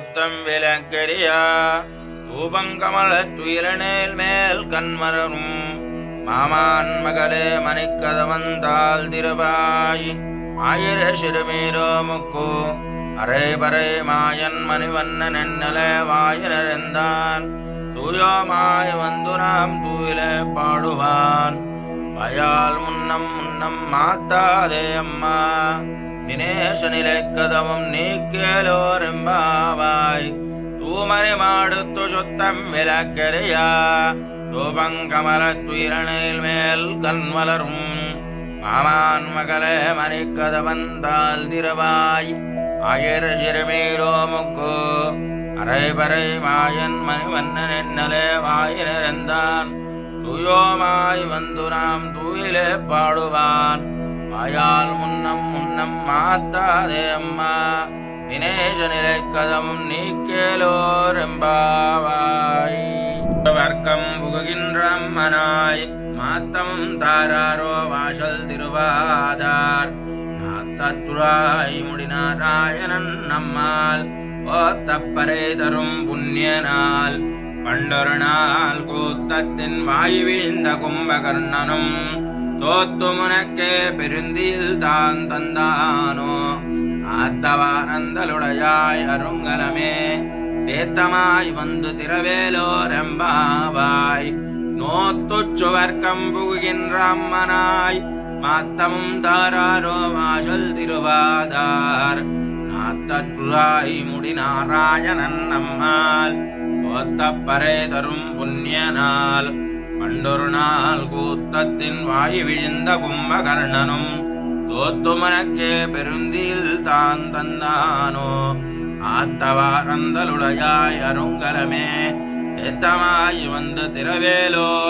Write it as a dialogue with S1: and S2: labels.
S1: சொத்தம் விலக்கரியா தூபங்கமல துயிலனேல் மேல் கண்மலரும் மாமான் மகளே மணிக்கதவந்தால் திருவாய் ஆயிர சிறுமீரோ முக்கு அரை பறை மாயன் மணிவண்ணன் என்னல வாயினரெந்தான் தூயோமாய் வந்து நாம் தூயில பாடுவான் வாயால் முன்னம் முன்னம் மாத்தாதே அம்மா தினேஷ நிலை கதவும் நீக்கேலோரெம்பாவாய் தூமறை மாடுத்து சுத்தம் விலக்கரையா தூபங்கமல துயிரணில் மேல் கண்மலரும் மாமான் மகளே மணிக்கதவந்தால் திருவாய் ஆயிர சிறுமீரோ முக்கு அரை பறை மாயன் மணிவண்ணன் என்னலே வாயினரெந்தான் தூயோமாய் வந்து நாம் தூயிலே பாடுவான் வாயால் முன்னம் முன்னம் மாத்தாதே அம்மா தினேஷ நிலை கதவும் நீக்கேலோரெம்பாவாய் வர்க்கம் புகுகின்ற அம்மனாய் மாத்தமும் தாராரோ வாசல் திருவாதார் நாத்தத்துராய் முடிநாராயணன் நம்மால் ஓத்தப்பறை தரும் புண்ணிய நாள் பண்டொரு நாள் கூத்தத்தின் வாய் வீழ்ந்த கும்பகர்ணனும் தோத்து முனக்கே பெருந்தியில் தான் தந்தானோ ஆத்தவானந்தலுடையாய் அருங்கலமே தேத்தமாய் வந்து திரவேலோரெம்பாவாய் நோத்துச்சுவர்க்கம் புகுகின்ற அம்மனாய் மாத்தமும் தாராரோ வாசல் திருவாதார் நாத்தற்றுராய் முடி நாராயணன் நம்மால் ஓத்தப்பறை தரும் புண்ணிய நாள் பண்டொரு நாள் கூத்தத்தின் வாய் விழுந்த கும்பகர்ணனும் தோத்துமனக்கே பெருந்தியில் தான் தந்தானோ ஆத்தவாரந்தலுடையாய் அருங்கலமே தேத்தமாய் வந்து திரவேலோரெம்பாவாய்.